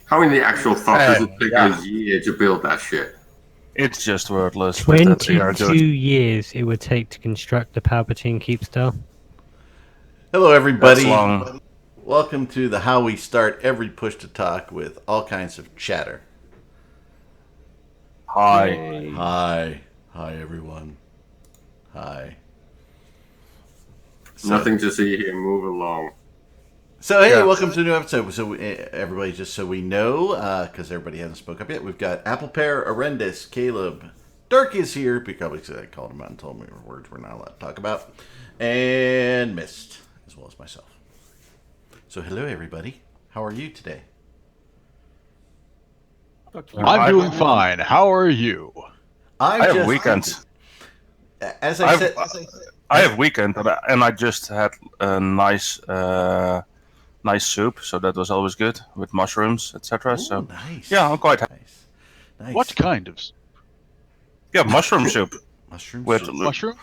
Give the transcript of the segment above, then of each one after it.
How in the actual fuck does it take yeah. a year to build that shit? It's just worthless. But that's the 22 years it would take to construct the Palpatine Keepstar. Hello, That's everybody. long. Welcome to the How We Start Every Push to Talk with all kinds of chatter. Hi. Hi. Hi, everyone. Hi. Nothing to see here. Move along. So, hey, Yeah. welcome to a new episode. So, everybody, just so we know, because everybody hasn't spoke up yet, we've got Apple Pear, Arendis, Caleb, Dark is here, because I called him out and told me words we're not allowed to talk about, and Mist, as well as myself. So, hello, everybody. How are you today? I'm doing fine. How are you? I have weekend. As I said, I have weekend, and I just had a nice soup, so that was always good with mushrooms, etc. So nice. yeah, I'm quite happy. Nice. What kind of Yeah, mushroom soup. Mushroom With soup? mushroom?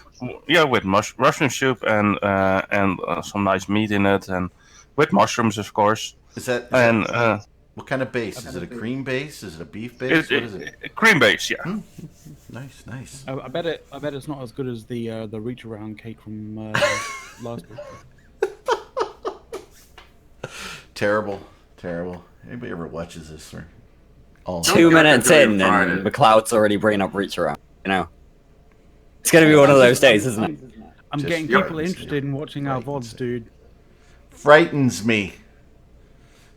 Yeah, with mushroom soup and some nice meat in it, and with mushrooms, of course. Is that what kind of base? Is it a cream base? Is it a beef base? What is it? Cream base, yeah. Nice. I bet it's not as good as the reach around cake from last week. Terrible. Anybody ever watches this? Or all 2 minutes in, and McLeod's already bringing up reach around. You know, it's gonna be one of those days, isn't it? I'm Just- getting people interested in watching our VODs, dude. frightens me.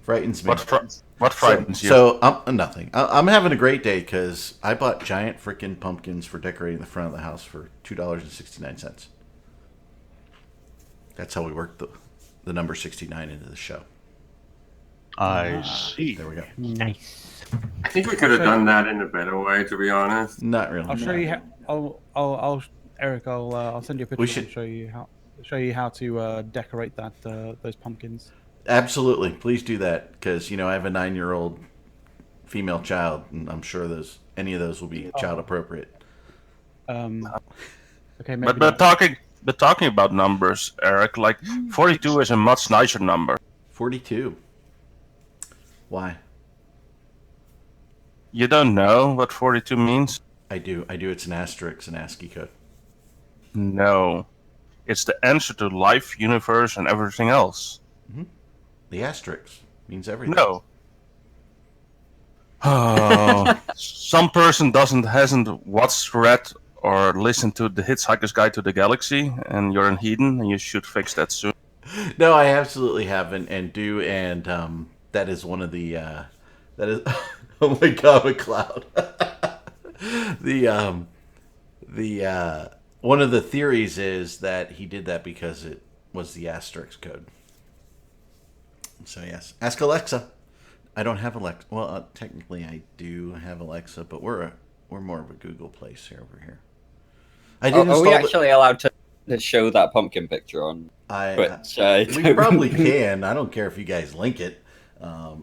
What frightens you? So nothing. I'm having a great day because I bought giant freaking pumpkins for decorating the front of the house for $2.69. That's how we worked the number 69 into the show. I see. There we go. Nice. I think we could have done that in a better way, to be honest. Not really. I'll show you how. Eric, I'll send you a picture. We should- and show you how to decorate those pumpkins. Absolutely. Please do that because, I have a 9-year-old female child, and I'm sure any of those will be child appropriate. Okay, maybe. but talking about numbers, Eric, like 42 is a much nicer number. 42. Why? You don't know what 42 means? I do. It's an asterisk, an ASCII code. No. It's the answer to life, universe, and everything else. The asterisk means everything. No. Oh, some person hasn't watched, read, or listened to the Hitchhiker's Guide to the Galaxy, and you're in Hedon, and you should fix that soon. No, I absolutely haven't and do, and that is one of the that is oh my god, McLeod. the one of the theories is that he did that because it was the asterisk code. So yes, ask Alexa. I don't have Alexa. Well, technically I do have Alexa, but we're more of a Google place here over here. I did Are we install actually allowed to show that pumpkin picture on Twitch? we probably can. I don't care if you guys link it.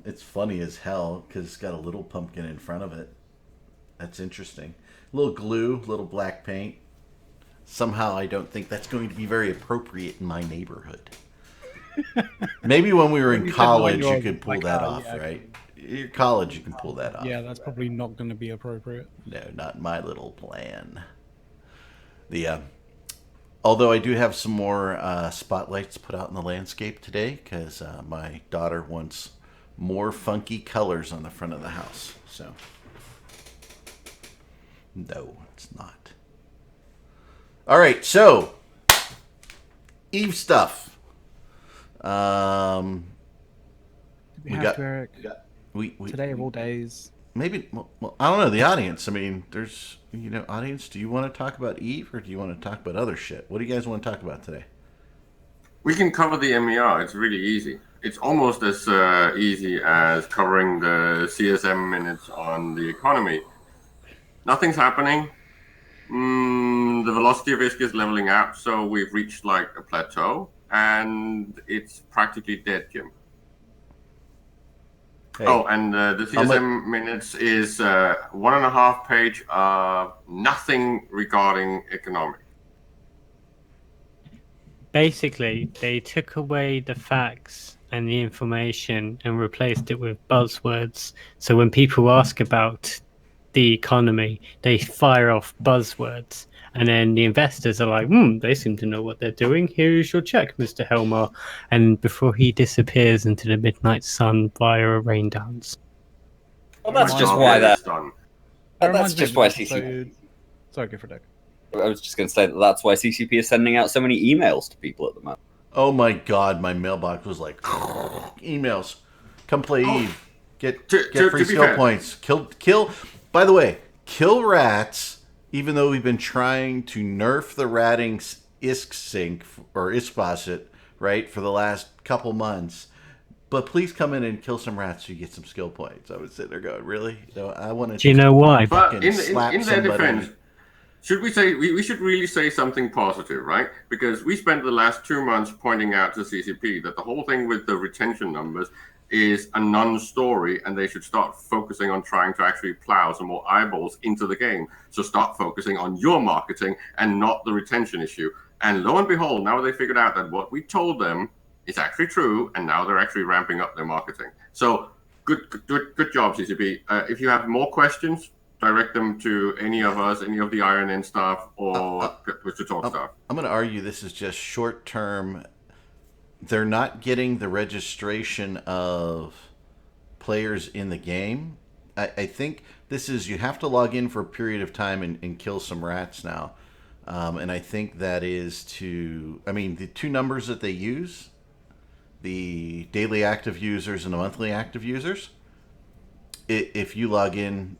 It's funny as hell because it's got a little pumpkin in front of it. That's interesting. A little glue, little black paint. Somehow I don't think that's going to be very appropriate in my neighborhood. Maybe when we were in college you could pull that off, yeah. right? In college you can pull that off. Yeah, that's probably not going to be appropriate. No, not my little plan. Although I do have some more spotlights put out in the landscape today because my daughter wants more funky colors on the front of the house. So, no, it's not. All right, so Eve stuff. We have got- to, Eric. We Today of all days. maybe. Well, I don't know the audience. I mean, there's audience. Do you want to talk about Eve or do you want to talk about other shit? What do you guys want to talk about today? We can cover the MER. It's really easy. It's almost as easy as covering the CSM minutes on the economy. Nothing's happening. The velocity of ISK is leveling out, so we've reached like a plateau, and it's practically dead, Jim. Hey, Oh, and the CSM minutes is 1.5 page of nothing regarding economic. Basically, they took away the facts and the information and replaced it with buzzwords. So when people ask about the economy, they fire off buzzwords. And then the investors are like, they seem to know what they're doing. Here is your check, Mr. Helmar. And before he disappears into the midnight sun via a rain dance. Well, that's My just job why is that. done. That That's reminds me just of why an CCP. episode- Sorry, go for it. I was just going to say that's why CCP is sending out so many emails to people at the moment. Oh my god, my mailbox was like emails. Come play Eve. Get To free be skill fair. points. Kill. By the way, kill rats. Even though we've been trying to nerf the ratting ISK sync or ISPOSIT, right, for the last couple months. But please come in and kill some rats so you get some skill points. I was sitting there going, really? No, I want to. Do you know why? But Fucking slap in their somebody. defense, should we say we should really say something positive, right? Because we spent the last 2 months pointing out to CCP that the whole thing with the retention numbers is a non-story, and they should start focusing on trying to actually plow some more eyeballs into the game. So start focusing on your marketing and not the retention issue. And lo and behold, now they figured out that what we told them is actually true, and now they're actually ramping up their marketing. So good job, CCP. If you have more questions, direct them to any of us, any of the IronN staff, or Push to Talk staff. I'm going to argue this is just short term. They're not getting the registration of players in the game. I think this is, you have to log in for a period of time and kill some rats now. And I think that is to, I mean, the two numbers that they use, the daily active users and the monthly active users, if you log in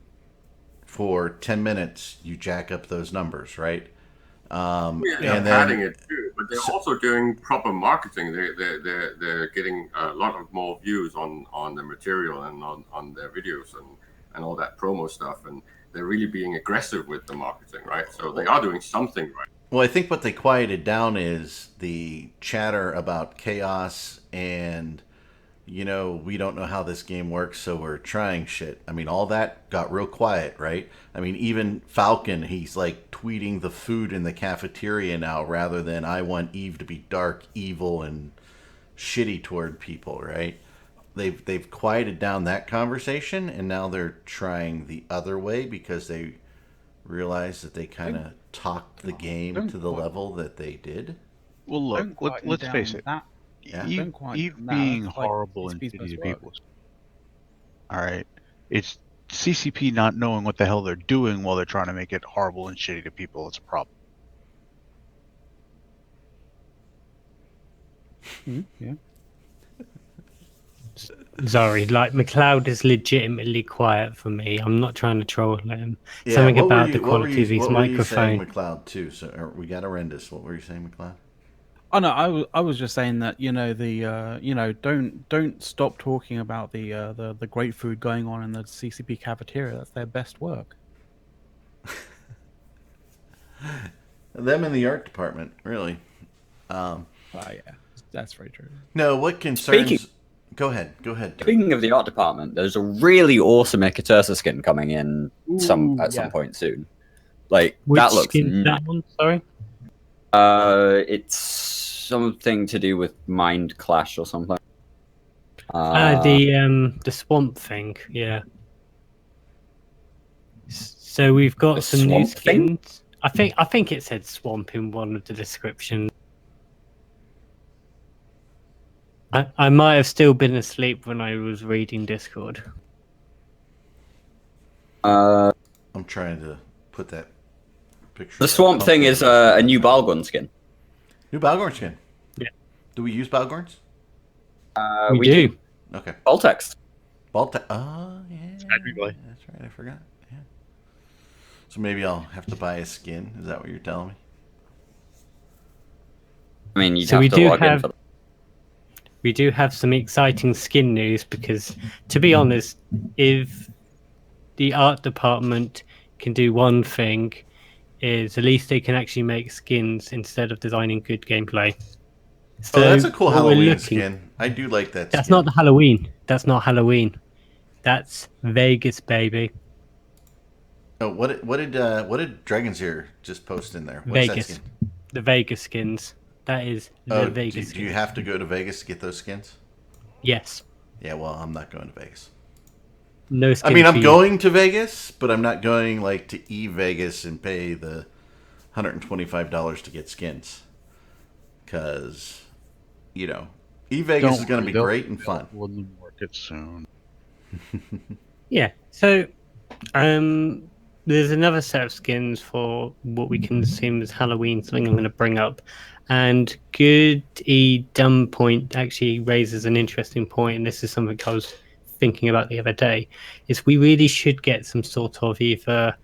for 10 minutes, you jack up those numbers, right? Yeah, And they're padding then, it too, but they're also doing proper marketing. They're getting a lot of more views on the material and on their videos and all that promo stuff, and they're really being aggressive with the marketing, right? So they are doing something right. well, I think what they quieted down is the chatter about chaos and, you know, we don't know how this game works, so we're trying shit. I mean, all that got real quiet, right? I mean, even Falcon, he's like tweeting the food in the cafeteria now rather than I want Eve to be dark, evil, and shitty toward people, right? They've quieted down that conversation, and now they're trying the other way because they realize that they kind of talked the game to the level that they did. Well, Don't look, quieten let's down face it. that- Yeah. Eve, Don't quieten Eve that. being That's like horrible and CCP's shitty best to work. people. All right, it's CCP not knowing what the hell they're doing while they're trying to make it horrible and shitty to people. It's a problem. Yeah. Sorry, like McLeod is legitimately quiet for me. I'm not trying to troll him. Yeah, Something what were about you- the what were quality you- of his what were you saying, microphone. McLeod, too? So we got horrendous. What were you saying, McLeod? Oh no, I was just saying that don't stop talking about the great food going on in the CCP cafeteria. That's their best work. Them in the art department, really. Yeah, that's very true. No, what concerns? Speaking- Go ahead. Speaking of the art department, there's a really awesome Ikatursa skin coming in at some point soon. Like Which that looks. skin? That one? Sorry. It's something to do with Mind Clash or something. The swamp thing. Yeah. So we've got The some new swamp thing? skins. I think it said swamp in one of the descriptions. I might have still been asleep when I was reading Discord. Uh, I'm trying to put that picture. the swamp up. thing is a new Balgon skin. New Balgorn skin. Yeah. Do we use Balgorns? We do. Okay. Baltext. Balta. Oh, yeah. Technically. That's right. I forgot. Yeah. So maybe I'll have to buy a skin. Is that what you're telling me? I mean, you'd So have we to do log in have- for that. We do have some exciting skin news because, to be honest, if the art department can do one thing, is at least they can actually make skins instead of designing good gameplay. So Oh, that's a cool what we're Halloween looking- skin. I do like that That's skin. not the Halloween. That's not Halloween. That's Vegas, baby. Oh, what did Dragon's Ear just post in there? What's Vegas. that skin? The Vegas skins. That is the Oh, Vegas do you skins. have to go to Vegas to get those skins? Yes. Yeah, well, I'm not going to Vegas. No I skin mean, for I'm you. going to Vegas, but I'm not going like to Vegas and pay the $125 to get skins. Because, you know, Vegas is going to be great and fun. We'll market soon. Yeah. So, there's another set of skins for what we can assume is Halloween. Something I'm going to bring up, and Good E Dumb Point actually raises an interesting point, and this is something I was thinking about the other day. Is we really should get some sort of either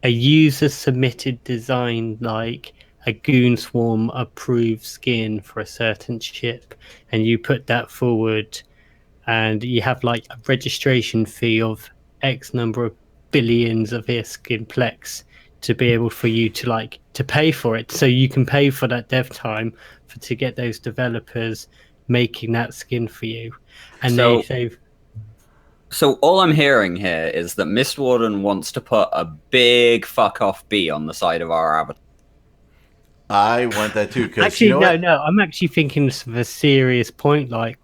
a user submitted design like a Goon Swarm approved skin for a certain ship, and you put that forward, and you have like a registration fee of X number of billions of ISK in Plex to be able for you to like to pay for it, so you can pay for that dev time to get those developers making that skin for you, and So- they save. So all I'm hearing here is that Mistwarden wants to put a big fuck off B on the side of our avatar. I want that too. Because Actually, you know what? no. I'm actually thinking of a serious point. Like,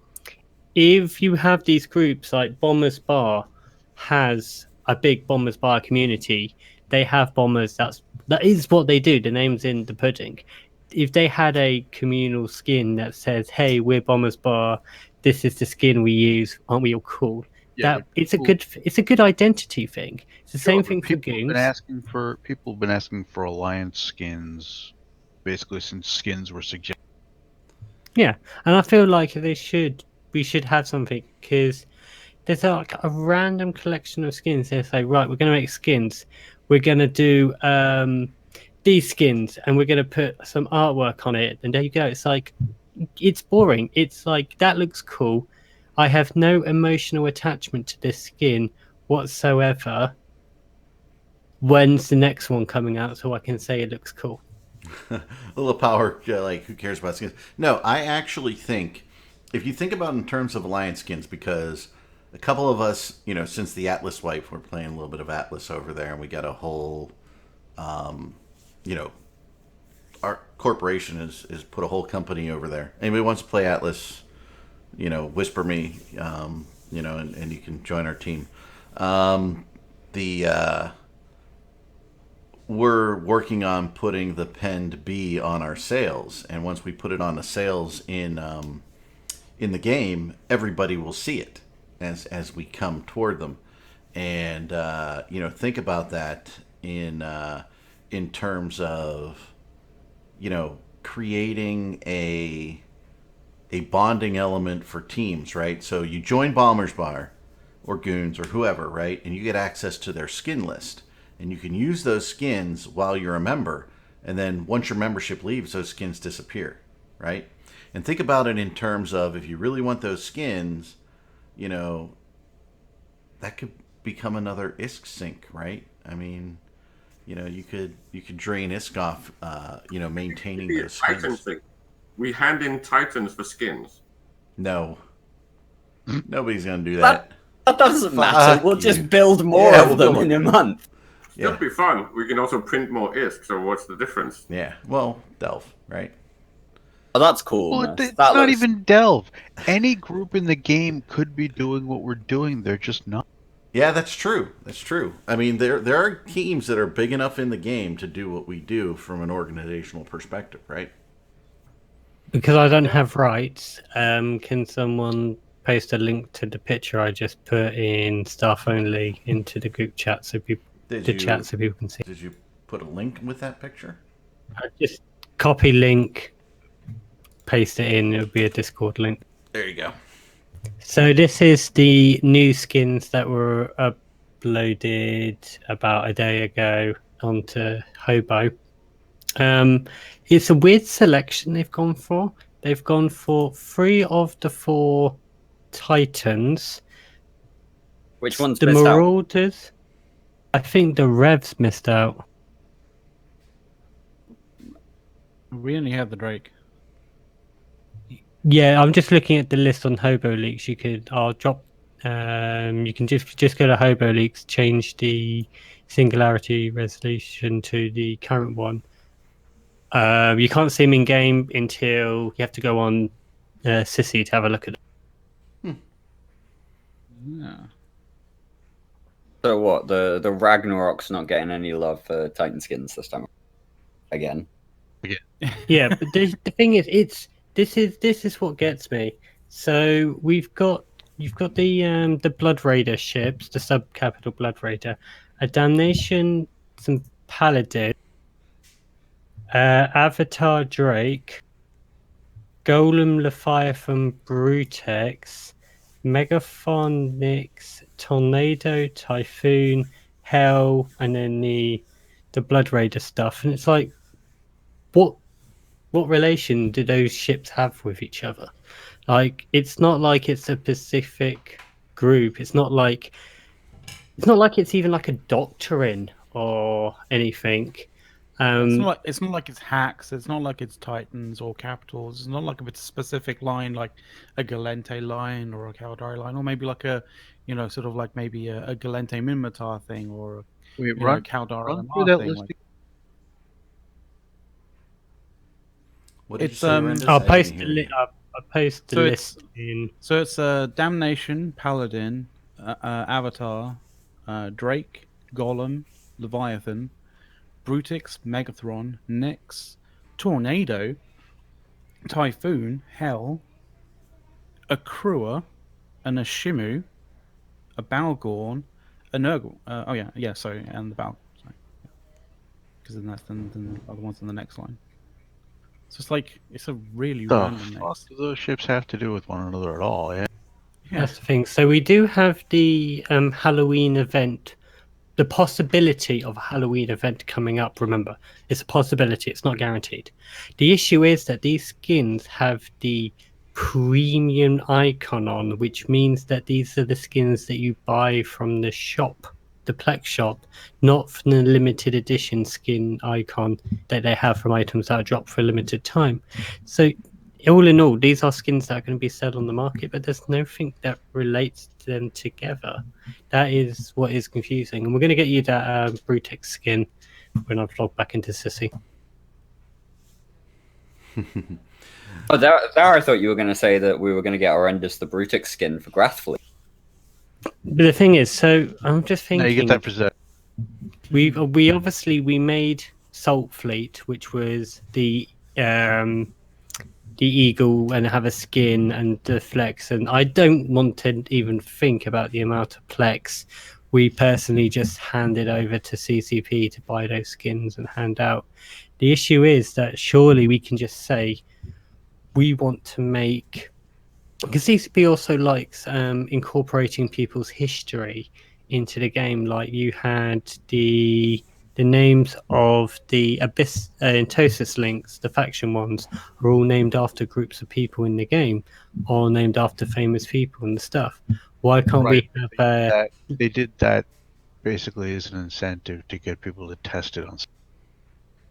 if you have these groups, like Bombers Bar has a big Bombers Bar community. They have bombers. That is what they do. The name's in the pudding. If they had a communal skin that says, "Hey, we're Bombers Bar. This is the skin we use. Aren't we all cool?" Yeah, It's a good identity thing. It's the same thing for People have been asking for alliance skins, basically since skins were suggested. Yeah, and I feel like we should have something, because there's like a random collection of skins. They say, right, we're going to make skins. We're going to do these skins, and we're going to put some artwork on it. And there you go. It's like, it's boring. It's like, that looks cool. I have no emotional attachment to this skin whatsoever. When's the next one coming out so I can say it looks cool? A little power, like, who cares about skins? No, I actually think, if you think about it in terms of alliance skins, because a couple of us, you know, since the Atlas wipe, we're playing a little bit of Atlas over there, and we got a whole, you know, our corporation is put a whole company over there. Anybody wants to play Atlas, you know, whisper me, you know, and you can join our team. We're working on putting the penned B on our sails, and once we put it on the sails in the game, everybody will see it as we come toward them, and you know, think about that in terms of, you know, creating a bonding element for teams, right? So you join Bombers Bar or Goons or whoever, right? And you get access to their skin list. And you can use those skins while you're a member. And then once your membership leaves, those skins disappear, right? And think about it in terms of, if you really want those skins, you know, that could become another ISK sink, right? I mean, you know, you could drain ISK off, you know, maintaining Maybe a those Titan skins. thing. We hand in Titans for skins. No. Nobody's going to do that. That doesn't Fuck matter. We'll you. just build more Yeah, of we'll them build in a month. It would be fun. We can also print more ISK, so what's the difference? Yeah. Well, Delve, right? Oh, that's cool. Well, Ness. it's That not looks- even Delve. Any group in the game could be doing what we're doing. They're just not. Yeah, that's true. That's true. I mean, there are teams that are big enough in the game to do what we do from an organizational perspective, right? Because I don't have rights, can someone post a link to the picture I just put in staff only into the group chat so people chat so people can see? Did you put a link with that picture? I just copy link, paste it in. It'll be a Discord link. There you go. So this is the new skins that were uploaded about a day ago onto Hobo. It's a weird selection they've gone for. They've gone for 3 of the 4 Titans. Which one's The missed out? Marauders. I think the Revs missed out. We only have the Drake. Yeah, I'm just looking at the list on Hobo Leaks. I'll drop. You can just go to Hobo Leaks, change the singularity resolution to the current one. You can't see them in game until you have to go on Sissy to have a look at it. Yeah. So what? The Ragnarok's not getting any love for Titan skins this time again. Yeah, but the thing is, this is what gets me. So you've got the Blood Raider ships, the sub-capital Blood Raider, a Damnation, some Paladin, Avatar Drake, Golem Leviathan Brutex, Megaphonics, Tornado, Typhoon, Hell, and then the Blood Raider stuff. And it's like, what relation do those ships have with each other? Like, it's not like it's a specific group. It's not like it's even like a doctrine or anything. It's not like it's hacks. It's not like it's Titans or Capitals. It's not like if it's a specific line, like a Galente line or a Caldari line, or maybe like a, sort of like maybe a Galente Minmatar thing or Wait, a run Caldari through that thing. list. Like, What did you it's say, Rendis? I'll I didn't post hear the you. I'll post the So list in. So it's Damnation, Paladin, Avatar, Drake, Golem, Leviathan, Brutix, Megathron, Nyx, Tornado, Typhoon, Hell, a Krua, an Ashimu, a Balgorn, a Nurgle. Sorry, and the Bal. Sorry, because then that's then the other ones in the next line. So it's like it's a really The random fuck mix. do those ships have to do with one another at all? Yeah. That's the thing. So we do have the Halloween event, the possibility of a Halloween event coming up. Remember, it's a possibility. It's not guaranteed. The issue is that these skins have the premium icon on, which means that these are the skins that you buy from the shop, the Plex shop, not from the limited edition skin icon that they have from items that are dropped for a limited time. So all in all, these are skins that are going to be sold on the market, but there's nothing that relates to them together. That is what is confusing. And we're going to get you that Brutex skin when I've logged back into Sissy. Oh, there I thought you were going to say that we were going to get Horrendous the Brutix skin for Grathfleet. But the thing is, so I'm just thinking. No, you get that for Zed. We obviously made Salt Fleet, which was the eagle and have a skin and the flex, and I don't want to even think about the amount of plex we personally just handed over to CCP to buy those skins and hand out. The issue is that surely we can just say we want to make, because CCP also likes incorporating people's history into the game. Like you had the names of the Abyss Intosis links, the faction ones, are all named after groups of people in the game, or named after famous people and stuff. Why can't Right. we have They did that basically as an incentive to get people to test it on.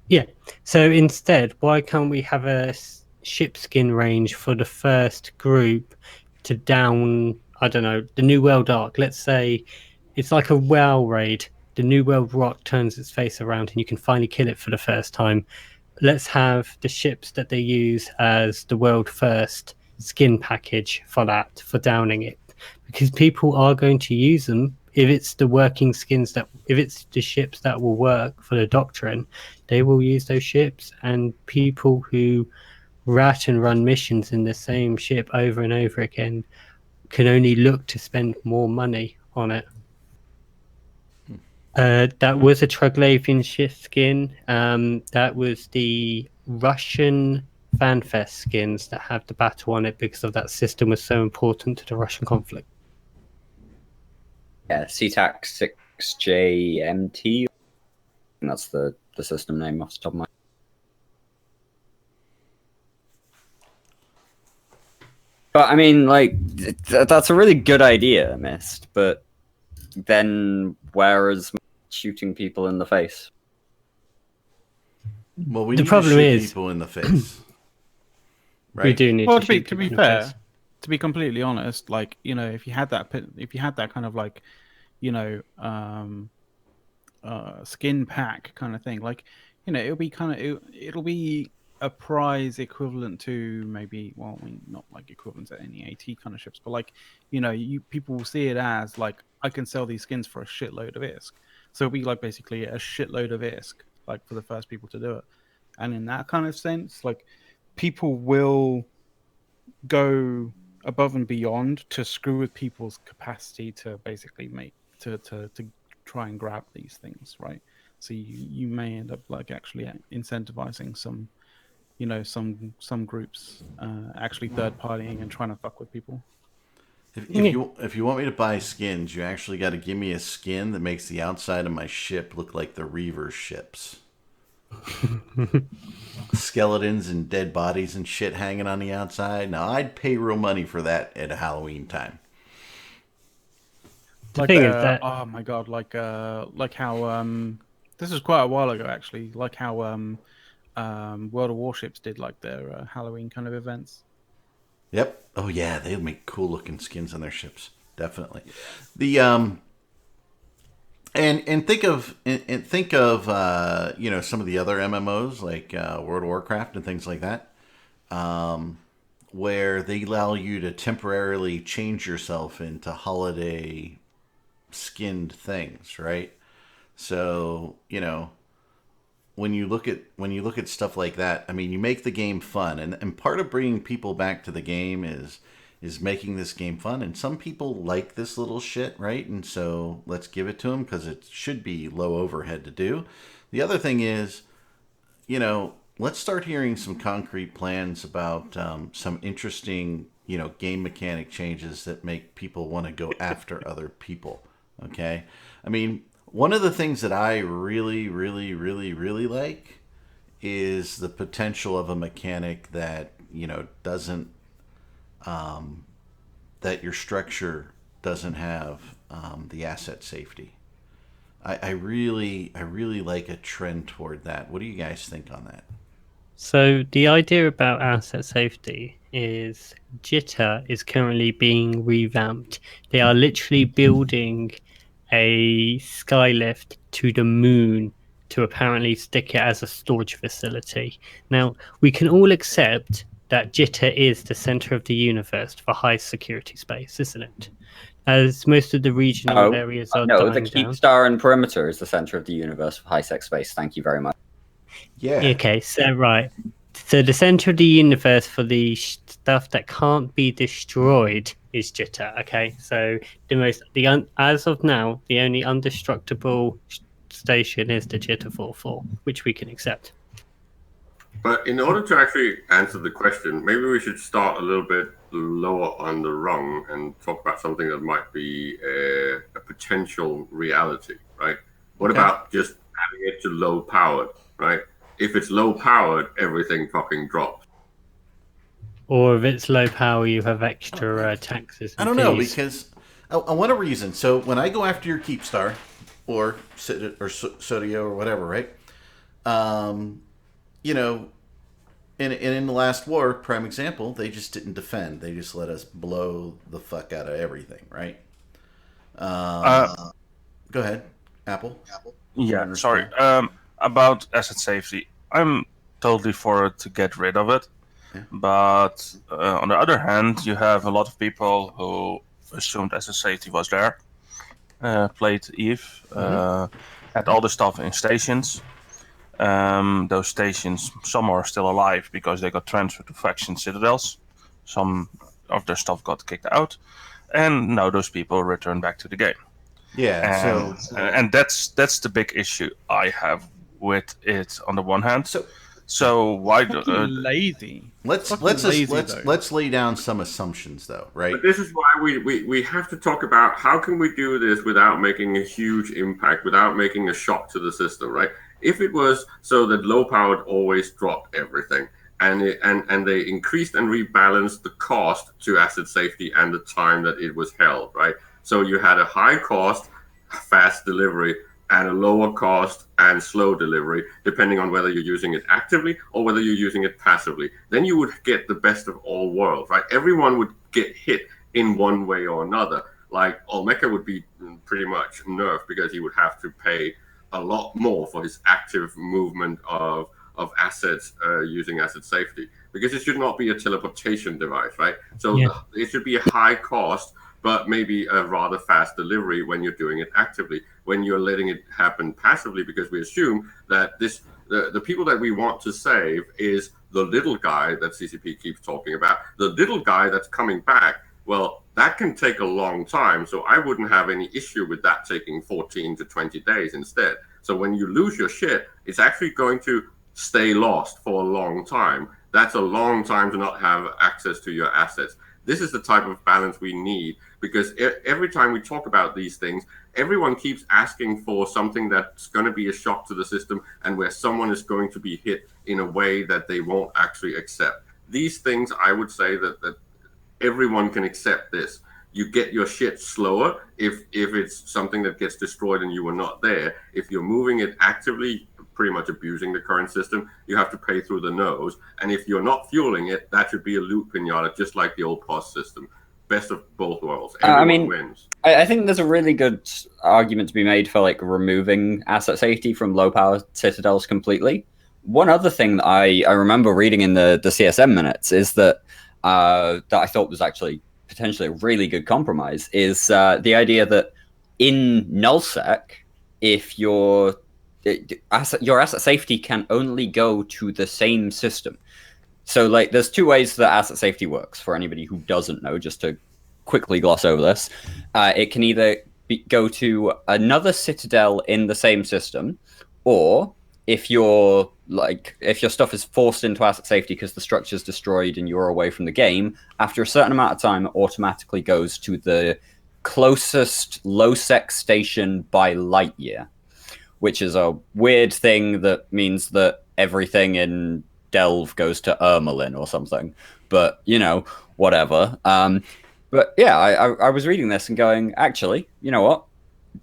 Yeah. So instead, why can't we have a ship skin range for the first group to down, I don't know, the New World Arc? Let's say it's like a whale raid. The New World Rock turns its face around and you can finally kill it for the first time. Let's have the ships that they use as the world first skin package for that, for downing it. Because people are going to use them. If it's the working skins if it's the ships that will work for the Doctrine, they will use those ships. And people who rat and run missions in the same ship over and over again can only look to spend more money on it. That was a Troglavian ship skin. That was the Russian FanFest skins that have the battle on it because of that system was so important to the Russian conflict. Yeah, CTAC 6JMT. That's the system name off the top of my head. But I mean, like, that's a really good idea, Mist. But then where is shooting people in the face? Well, we The need problem to shoot is- people in the face. Right? We do need Well, to to be shoot people in the fair, face. to be completely honest, like if you had that kind of like, skin pack kind of thing, like it'll be a prize equivalent to maybe, well, I mean, not like equivalent to any AT kind of ships, but like, people will see it as like, I can sell these skins for a shitload of ISK. So it'll be like basically a shitload of ISK, like for the first people to do it. And in that kind of sense, like people will go above and beyond to screw with people's capacity to basically to try and grab these things, right? So you may end up like actually incentivizing some groups actually third partying and trying to fuck with people. If you want me to buy skins, you actually got to give me a skin that makes the outside of my ship look like the Reaver ships. Skeletons and dead bodies and shit hanging on the outside. Now I'd pay real money for that at Halloween time. The thing is that oh my god, like how this was quite a while ago actually, like how World of Warships did like their Halloween kind of events. Yep. Oh yeah, they make cool looking skins on their ships. Definitely. The and think of some of the other MMOs like World of Warcraft and things like that, where they allow you to temporarily change yourself into holiday skinned things, right? So when you look at stuff like that, I mean, you make the game fun, and part of bringing people back to the game is making this game fun. And some people like this little shit, right? And so let's give it to them because it should be low overhead to do. The other thing is, let's start hearing some concrete plans about some interesting, game mechanic changes that make people want to go after other people. Okay, I mean, one of the things that I really, really, really, really like is the potential of a mechanic that doesn't that your structure doesn't have the asset safety. I really like a trend toward that. What do you guys think on that? So the idea about asset safety is Jitter is currently being revamped. They are literally building a skylift to the moon to apparently stick it as a storage facility. Now, we can all accept that Jitter is the center of the universe for high security space, isn't it? As most of the regional areas are no, the dying Keep down. Star and Perimeter is the center of the universe for high sec space. Thank you very much. Yeah. Okay, so right. So the center of the universe for the stuff that can't be destroyed is Jitter. Okay, so as of now, the only undestructible station is the Jitter 4-4, which we can accept. But in order to actually answer the question, maybe we should start a little bit lower on the rung and talk about something that might be a potential reality, right? What about just having it to low powered, right? If it's low powered, everything fucking drops. Or if it's low power, you have extra taxes. I don't know, because I want a reason. So when I go after your Keepstar or Sodio or whatever, right? In the last war, prime example, they just didn't defend. They just let us blow the fuck out of everything, right? Go ahead, Apple. Yeah, sorry. About asset safety, I'm totally for it to get rid of it. Yeah. But on the other hand, you have a lot of people who assumed asset safety was there, played EVE, had all the stuff in stations. Those stations, some are still alive because they got transferred to faction citadels. Some of their stuff got kicked out, and now those people return back to the game. Yeah, and that's the big issue I have with it. On the one hand, so why lazy? Let's lay down some assumptions though, right? But this is why we have to talk about how can we do this without making a huge impact, without making a shock to the system, right? If it was so that low powered always dropped everything, and they increased and rebalanced the cost to asset safety and the time that it was held, right? So you had a high cost, fast delivery, and a lower cost and slow delivery, depending on whether you're using it actively or whether you're using it passively. Then you would get the best of all worlds, right? Everyone would get hit in one way or another. Like Olmeca would be pretty much nerfed because he would have to pay a lot more for his active movement of of assets using asset safety, because it should not be a teleportation device, right? So Yeah. it should be a high cost, but maybe a rather fast delivery when you're doing it actively. When you're letting it happen passively, because we assume that the people that we want to save is the little guy that CCP keeps talking about, the little guy that's coming back. Well, that can take a long time, so I wouldn't have any issue with that taking 14 to 20 days instead. So when you lose your shit, it's actually going to stay lost for a long time. That's a long time to not have access to your assets. This is the type of balance we need, because every time we talk about these things, everyone keeps asking for something that's going to be a shock to the system and where someone is going to be hit in a way that they won't actually accept. These things, I would say that everyone can accept this. You get your shit slower if it's something that gets destroyed and you were not there. If you're moving it actively, pretty much abusing the current system, you have to pay through the nose. And if you're not fueling it, that should be a loot pinata, just like the old POS system. Best of both worlds. Everyone wins. I think there's a really good argument to be made for like removing asset safety from low power citadels completely. One other thing that I remember reading in the CSM minutes is that I thought was actually potentially a really good compromise is the idea that in nullsec, if your asset safety can only go to the same system. So like there's two ways that asset safety works for anybody who doesn't know, just to quickly gloss over this. It can either go to another citadel in the same system, or if your stuff is forced into asset safety because the structure is destroyed and you're away from the game, after a certain amount of time, it automatically goes to the closest low-sec station by light year, which is a weird thing that means that everything in Delve goes to Ermelin or something. But, whatever. But yeah, I was reading this and going, actually, you know what?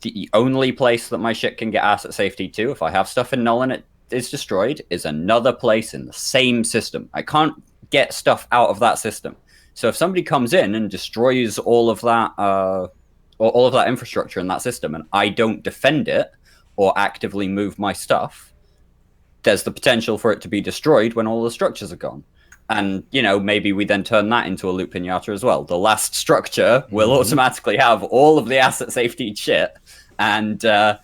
The only place that my shit can get asset safety to, if I have stuff in Null and it is destroyed, is another place in the same system. I can't get stuff out of that system. So if somebody comes in and destroys all of that, all of that infrastructure in that system, and I don't defend it or actively move my stuff, there's the potential for it to be destroyed when all the structures are gone. And, maybe we then turn that into a loot pinata as well. The last structure will automatically have all of the asset safety shit, and a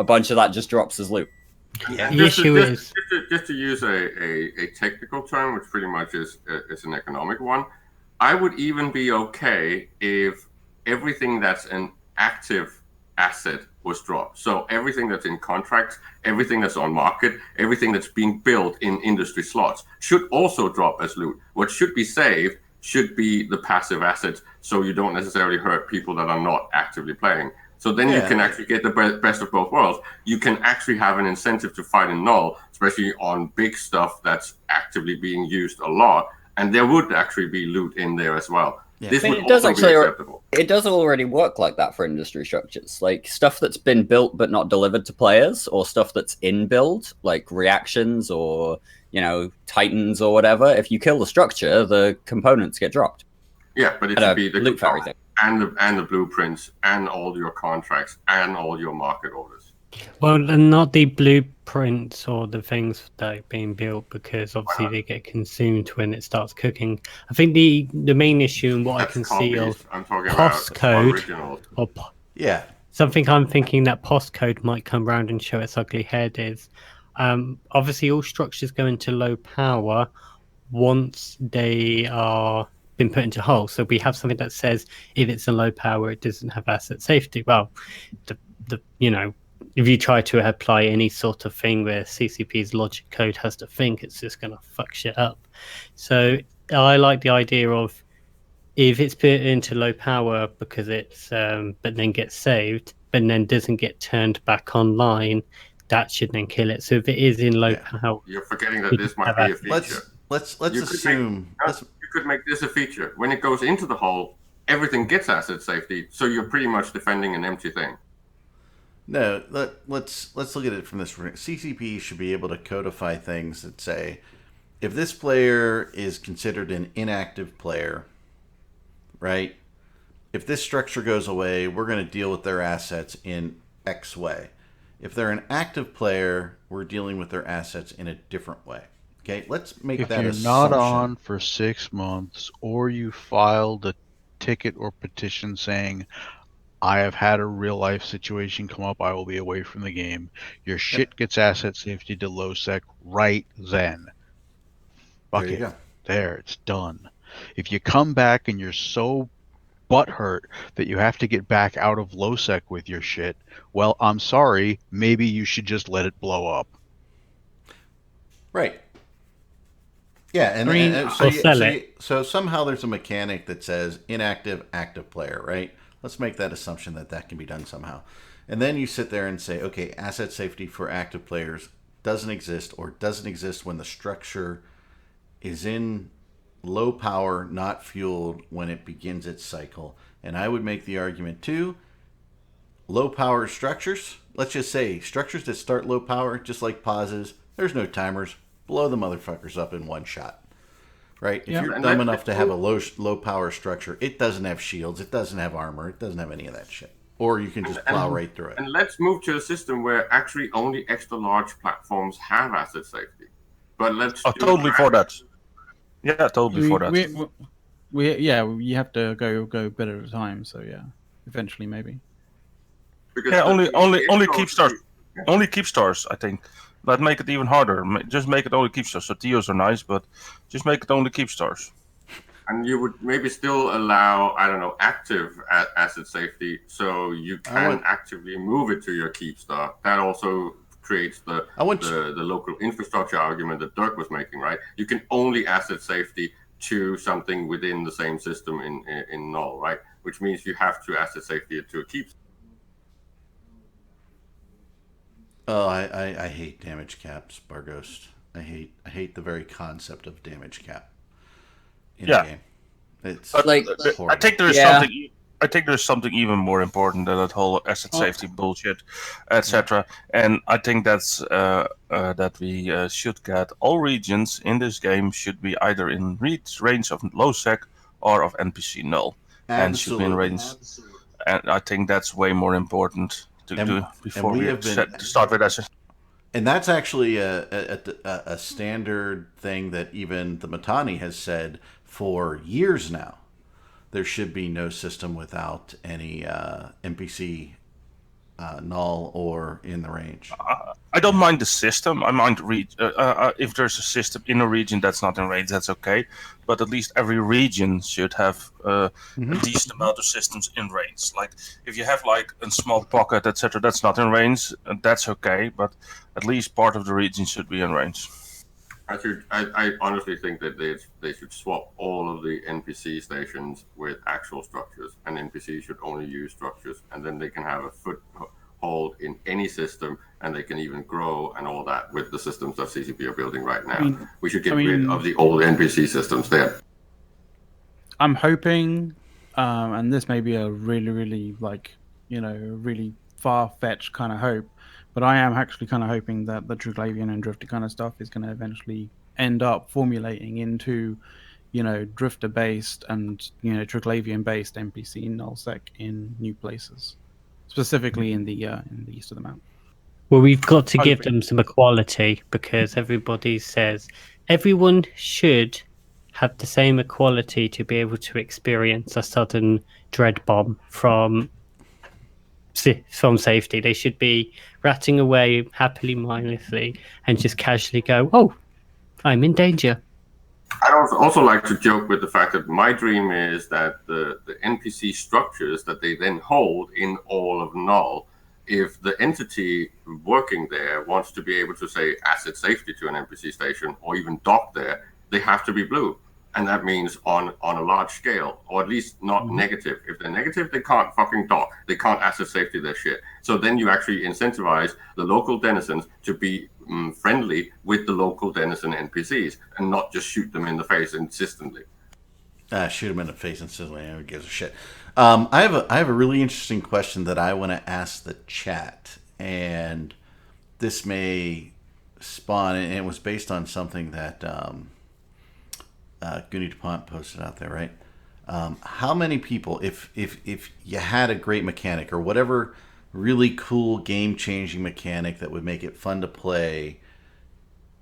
bunch of that just drops as loot. Yeah, The issue is just to use a technical term, which pretty much is an economic one. I would even be okay if everything that's an active asset was dropped. So everything that's in contracts, everything that's on market, everything that's being built in industry slots should also drop as loot. What should be saved should be the passive assets, so you don't necessarily hurt people that are not actively playing. So then you can actually get the best of both worlds. You can actually have an incentive to fight in Null, especially on big stuff that's actively being used a lot, and there would actually be loot in there as well. Yeah. This I mean, would it does also be actually- acceptable. It does already work like that for industry structures. Like stuff that's been built but not delivered to players, or stuff that's in build, like reactions or, titans or whatever. If you kill the structure, the components get dropped. Yeah, but it At should a be the loot fairy thing. and the blueprints and all your contracts and all your market orders. well, and not the blueprints or the things that are being built, because obviously they get consumed when it starts cooking. I think the main issue and what That's I can see copies. of I'm talking about postcode originals. or Yeah. something I'm thinking that postcode might come around and show its ugly head is obviously all structures go into low power once they are been put into hull. So we have something that says if it's a low power, it doesn't have asset safety. Well, the if you try to apply any sort of thing where CCP's logic code has to think, it's just going to fuck shit up. So I like the idea of if it's put into low power because it's but then gets saved, but then doesn't get turned back online, that should then kill it. So if it is in low power, You're forgetting that this might be a feature. Let's You could assume. You could make this a feature. When it goes into the hull, everything gets asset safety, so you're pretty much defending an empty thing. No, let's look at it from this. CCP should be able to codify things that say, if this player is considered an inactive player, right? If this structure goes away, we're going to deal with their assets in X way. If they're an active player, we're dealing with their assets in a different way. Okay, let's make If that you're assumption. not on for 6 months, or you filed a ticket or petition saying, I have had a real life situation come up, I will be away from the game, your shit gets asset safety to low sec right then. There you Bucket. go. There, it's done. If you come back and you're so butthurt that you have to get back out of low sec with your shit, well, I'm sorry, maybe you should just let it blow up. Right. Yeah, and, I mean, and or sell it. so somehow there's a mechanic that says inactive, active player, right? Let's make that assumption that that can be done somehow. And then you sit there and say, okay, asset safety for active players doesn't exist, or doesn't exist when the structure is in low power, not fueled when it begins its cycle. And I would make the argument too, low power structures, let's just say structures that start low power, just like pauses, there's no timers, blow the motherfuckers up in one shot. Right? If Yeah. you're And dumb let- enough to have a low power structure, it doesn't have shields, it doesn't have armor, it doesn't have any of that shit. Or you can just plow right through it. And let's move to a system where actually only extra large platforms have asset safety. But let's Oh, do totally for that. Yeah, totally we, for that. you have to go a bit at a time. So yeah, eventually maybe. because Yeah, only extra- keep stars. Only keep stars, I think. That make it even harder. Just make it only keep stars. So TOs are nice, but just make it only keep stars. And you would maybe still allow, I don't know, active asset safety, so you can actively move it to your keep star. That also creates the local infrastructure argument that Dirk was making, right? You can only asset safety to something within the same system in null, right? Which means you have to asset safety it to a keep. Oh, I hate damage caps, Barghost. I hate the very concept of damage cap in the game. It's But like, horrible. I think there's Yeah. something. I think there's something even more important than that whole asset safety bullshit, etc. And I think that's that we should get all regions in this game should be either in range of low sec or of NPC null, and should be in range. And I think that's way more important to do before we we have been- start with asset. And that's actually a standard thing that even the Matani has said for years now. There should be no system without any NPC null or in the range. I don't mind the system. I mind if there's a system in a region that's not in range, that's okay. But at least every region should have a decent amount of systems in range. Like if you have like a small pocket, etc., that's not in range, that's okay. But at least part of the region should be in range. I honestly think that they should swap all of the NPC stations with actual structures, and NPCs should only use structures, and then they can have a foothold in any system, and they can even grow and all that with the systems that CCP are building right now. We should get rid of the old NPC systems there. I'm hoping, and this may be a really really far-fetched kind of hope, but I am actually kind of hoping that the Triglavian and Drifter kind of stuff is going to eventually end up formulating into, Drifter-based and Triglavian-based NPC nullsec in new places, specifically in the east of the map. Well, we've got to give them some equality because everybody says everyone should have the same equality to be able to experience a sudden dread bomb from safety. They should be ratting away happily, mindlessly, and just casually go, "Oh, I'm in danger." I'd also like to joke with the fact that my dream is that the NPC structures that they then hold in all of null, if the entity working there wants to be able to say asset safety to an NPC station or even dock there, they have to be blue. And that means on a large scale, or at least not negative. If they're negative, they can't fucking dock. They can't asset safety their shit. So then you actually incentivize the local denizens to be friendly with the local denizen NPCs and not just shoot them in the face insistently. Shoot them in the face insistently. Who gives a shit? I have a really interesting question that I want to ask the chat, and this may spawn. And it was based on something that Goonie DuPont posted out there, right? How many people, if you had a great mechanic or whatever really cool game-changing mechanic that would make it fun to play,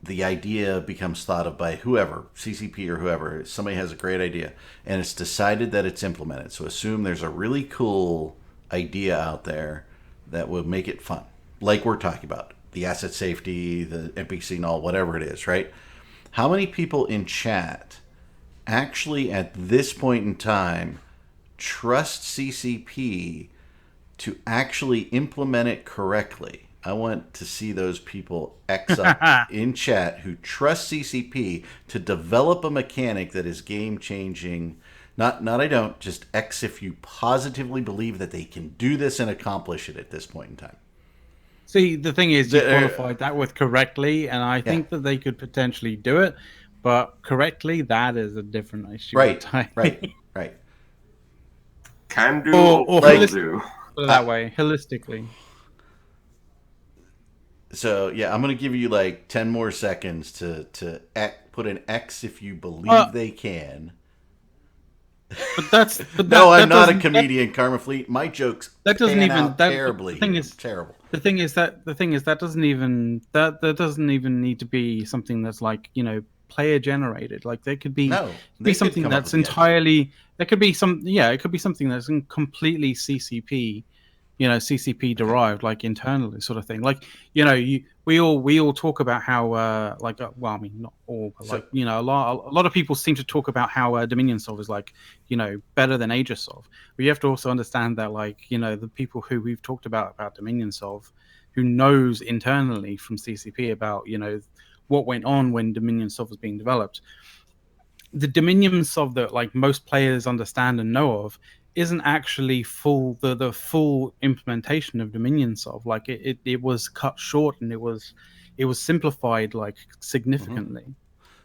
the idea becomes thought of by whoever, CCP or whoever. Somebody has a great idea, and it's decided that it's implemented. So assume there's a really cool idea out there that would make it fun, like we're talking about, the asset safety, the NPC null, whatever it is, right? How many people in chat actually at this point in time trust CCP to actually implement it correctly? I want to see those people X up in chat who trust CCP to develop a mechanic that is game changing. Not I don't, just X if you positively believe that they can do this and accomplish it at this point in time. See, the thing is, you qualified that with correctly, and I think that they could potentially do it, but correctly, that is a different issue. Right. Can do Or or like- will do. Put it that way, holistically. So yeah, I'm gonna give you like 10 more seconds to put an X if you believe they can. But No, I'm not a comedian, Karma Fleet. My jokes that doesn't pan even out that, terribly. The thing here. is terrible. The thing is that doesn't even that doesn't even need to be something that's like, you know, player generated. Like there could be No, be something that's entirely there could be some it could be something that's completely CCP, you know, CCP derived, like internally sort of thing. Like, you know, we all talk about how well, I mean, not all, but like, you know, a lot of people seem to talk about how Dominion Solve is like, you know, better than Aegis Solve. But you have to also understand that, like, you know, the people who we've talked about Dominion Solve, who knows internally from CCP about, you know, what went on when Dominion Solve was being developed. The Dominion Solve that like most players understand and know of isn't actually the full implementation of Dominion Solve. Like it was cut short and it was simplified like significantly.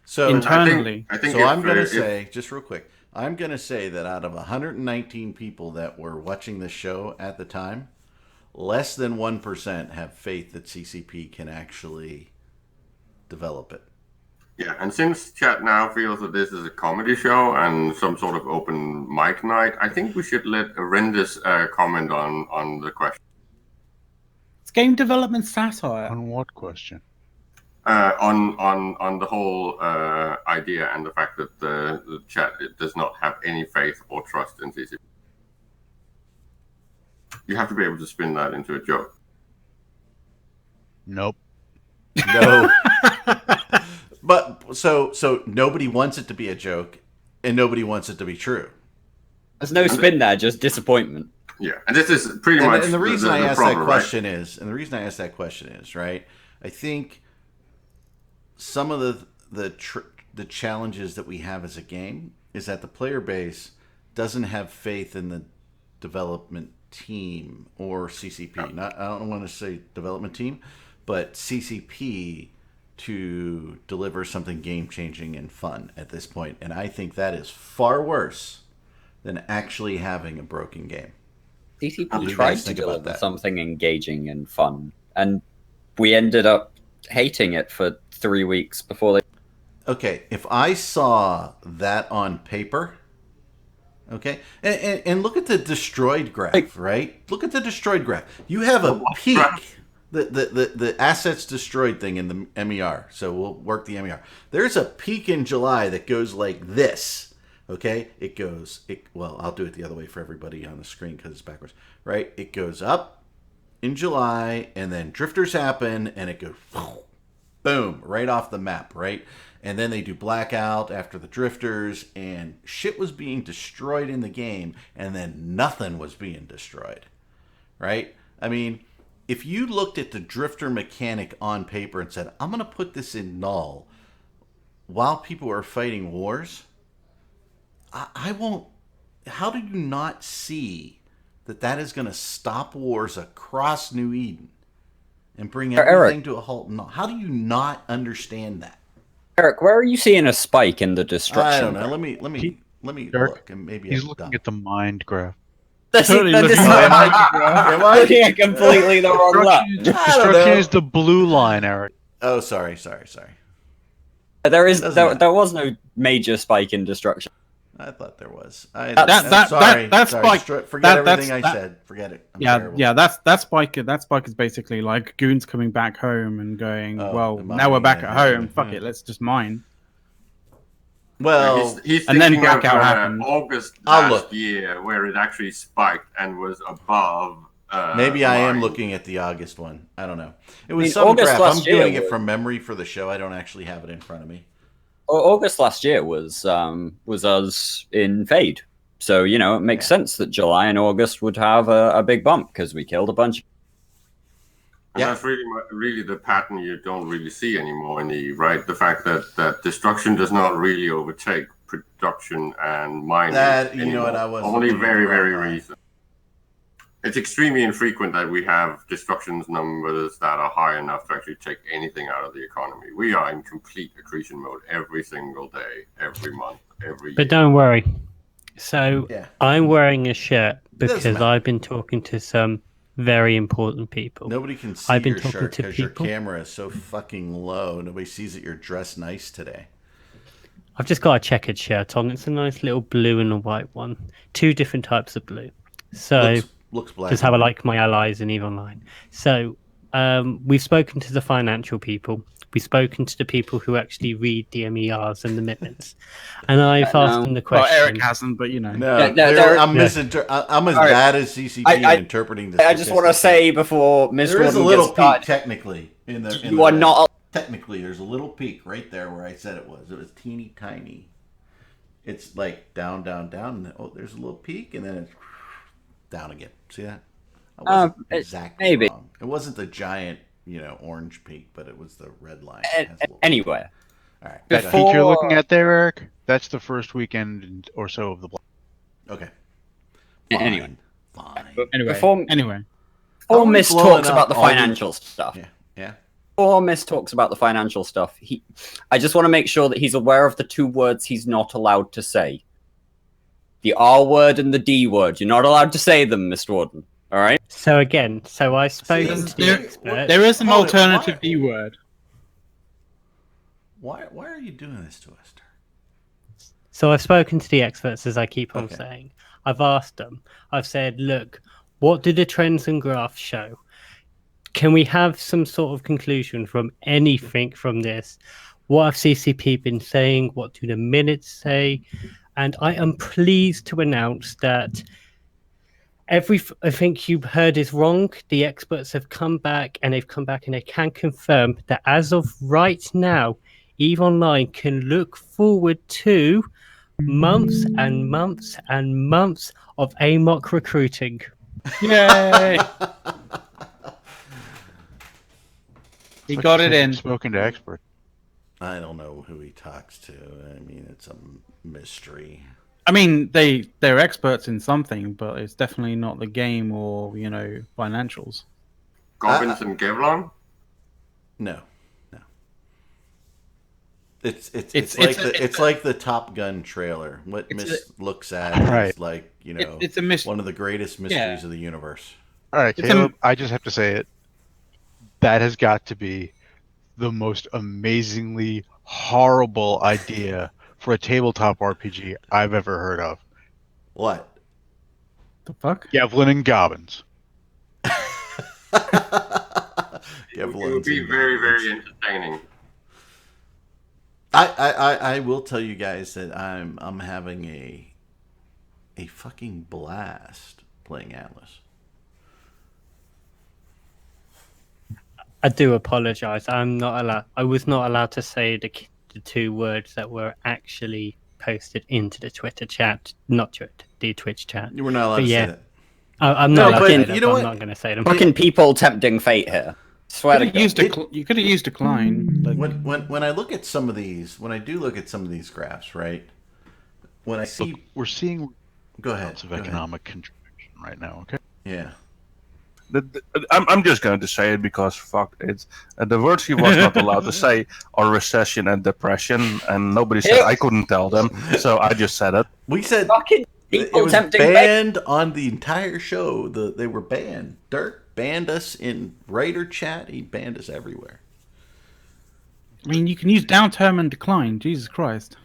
So internally. I think so I'm going to say, just real quick, I'm going to say that out of 119 people that were watching this show at the time, less than 1% have faith that CCP can actually develop it. Yeah, and since chat now feels that this is a comedy show and some sort of open mic night, I think we should let Arendis comment on the question. It's game development satire. On what question? On the whole idea and the fact that the chat does not have any faith or trust in CCP. You have to be able to spin that into a joke. Nope. No. But so nobody wants it to be a joke, and nobody wants it to be true. There's no spin there, just disappointment. Yeah, and this is pretty much. And the reason I asked problem, that question right? is, right? I think some of the challenges that we have as a game is that the player base doesn't have faith in the development team or CCP. I don't want to say development team, but CCP to deliver something game-changing and fun at this point. And I think that is far worse than actually having a broken game. What do CCP you tried guys to think about deliver that? something engaging and fun, and we ended up hating it for 3 weeks before they... Okay, if I saw that on paper, okay, and look at the destroyed graph, right? Look at the destroyed graph. You have a peak, the assets destroyed thing in the MER. So we'll work the MER. There's a peak in July that goes like this. Okay, well, I'll do it the other way for everybody on the screen because it's backwards, right? It goes up in July, and then drifters happen, and it goes boom right off the map, right? And then they do blackout after the drifters, and shit was being destroyed in the game, and then nothing was being destroyed, right? I mean, if you looked at the drifter mechanic on paper and said, I'm going to put this in null while people are fighting wars, I won't. How do you not see that is going to stop wars across New Eden and bring everything to a halt? How do you not understand that? Eric, where are you seeing a spike in the destruction? I don't know. Let me look, and maybe He's I'm looking dumb. at the mind graph. That's Totally that is looking not at like Am I? looking at completely the wrong lap. I don't Destruction know. is the blue line, Eric. Oh, sorry. There Doesn't matter. was no major spike in destruction. I thought there was. I'm That- sorry. that's sorry. Spike. Forget That's- everything I that- said. Forget it. I'm Yeah, terrible. yeah, that spike is basically like goons coming back home and going, Oh, well, and now we're mining, back yeah, at home. yeah, Fuck yeah. it, let's just mine. Well, he's and then thinking of blackout happened. August I'll last look. year, where it actually spiked and was above. maybe I am mine. looking at the August one. I don't know. It was mean, some August crap. last I'm doing year it was- from memory for the show. I don't actually have it in front of me. August last year was us in Fade. So, you know, it makes sense that July and August would have a big bump because we killed a bunch. And Yeah. that's really the pattern you don't really see anymore in Eve, right? The fact that destruction does not really overtake production and mining. That, you know anymore. what, I was only looking at very, the very wrong line. recent. It's extremely infrequent that we have destructions numbers that are high enough to actually take anything out of the economy. We are in complete accretion mode every single day, every month, every But year. don't worry. So Yeah. I'm wearing a shirt doesn't because matter. I've been talking to some very important people. Nobody can see I've been your talking shirt to because your people. camera is so fucking low. Nobody sees that you're dressed nice today. I've just got a checkered shirt on. It's a nice little blue and a white one. Two different types of blue. So Looks black. just and how I white. like my allies in EVE Online. So we've spoken to the financial people. We've spoken to the people who actually read the MERs and the minutes. And I've asked them the Well, question. Eric hasn't, but you know. No, Yeah, I'm yeah. I'm as All right. bad as CCP I- in interpreting the I just want to statistics. say before Ms. there is a Gordon little gets peak started, technically in the. you are not. Technically, there's a little peak right there where I said it was. It was teeny tiny. It's like down, down, down. And oh, there's a little peak, and then it's down again. See that? I wasn't exactly maybe. wrong. It wasn't the giant, orange peak, but it was the red line. It has a little- Anyway, all right. That Before- peak you're looking at there, Eric, that's the first weekend or so of the block. Okay. Anyway. Fine. Anyway, Before- anyway. How before are we Miss blowing talks up about the all these- financial stuff. Yeah. Yeah. Before Miss talks about the financial stuff, I just want to make sure that he's aware of the two words he's not allowed to say. The R word and the D word. You're not allowed to say them, Mr. Warden. All right? So again, I've spoken to the There, expert. there is an Hold it, alternative why- D word. Why are you doing this to us? So I've spoken to the experts, as I keep on Okay. saying. I've asked them. I've said, look, what do the trends and graphs show? Can we have some sort of conclusion from anything from this? What have CCP been saying? What do the minutes say? And I am pleased to announce that everything you've heard is wrong. The experts have come back and they can confirm that as of right now, EVE Online can look forward to months and months and months of AMOC recruiting. Yay! He got it in. Spoken to expert. I don't know who he talks to. I mean, it's a mystery. I mean, they're experts in something, but it's definitely not the game or financials. Goblins and Kevlar? No. It's It's- like it's- it's like the Top Gun trailer. What It's Miss looks at Right. is like It's a mystery. one of the greatest mysteries of the universe. All right, It's Caleb, I just have to say it. That has got to be the most amazingly horrible idea for a tabletop RPG I've ever heard of. What? The fuck? Yevlin and Gobbins. It would be very, very entertaining. I will tell you guys that I'm having a fucking blast playing Atlas. I do apologize. I'm not allowed. I was not allowed to say the two words that were actually posted into the Twitter chat, not Twitter, the Twitch chat. You were not allowed But to yeah. say that. I'm No, not allowed but to say that, you know but what? I'm not going to say them. Fucking people tempting fate here. Swear to God. You could have used decline. Like, When I look at some of these, when I do look at some of these graphs, right? When I see, Look, we're seeing go ahead. lots of go ahead. economic contraction right now, okay? Yeah. I'm just going to say it because fuck it. The words he was not allowed to say are recession and depression, and nobody said I couldn't tell them, so I just said it. We said Fucking it people was tempting fate. banned on the entire show. They were banned. Dirk banned us in writer chat. He banned us everywhere. I mean, you can use downturn and decline. Jesus Christ.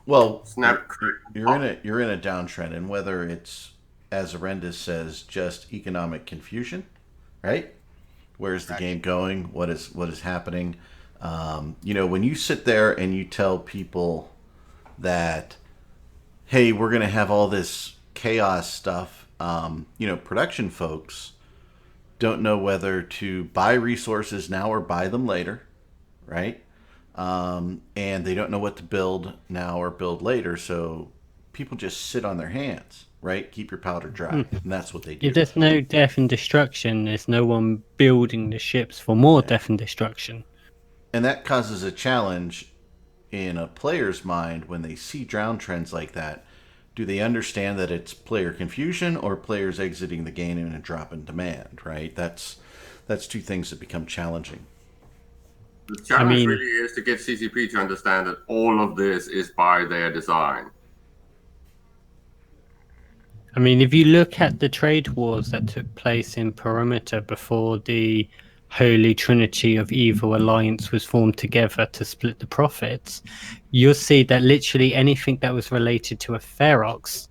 Well, Snap. you're in a downtrend, and whether it's, as Arendis says, just economic confusion, right? Where's the game going? What is happening? When you sit there and you tell people that, hey, we're going to have all this chaos stuff, production folks don't know whether to buy resources now or buy them later, right? And they don't know what to build now or build later, so people just sit on their hands, right? Keep your powder dry, and that's what they do. If there's no death and destruction, there's no one building the ships for more death and destruction. And that causes a challenge in a player's mind when they see drown trends like that. Do they understand that it's player confusion or players exiting the game in a drop in demand, right? That's two things that become challenging. The challenge really is to get CCP to understand that all of this is by their design. I mean, if you look at the trade wars that took place in Perimeter before the Holy Trinity of Evil Alliance was formed together to split the profits, you'll see that literally anything that was related to a Ferox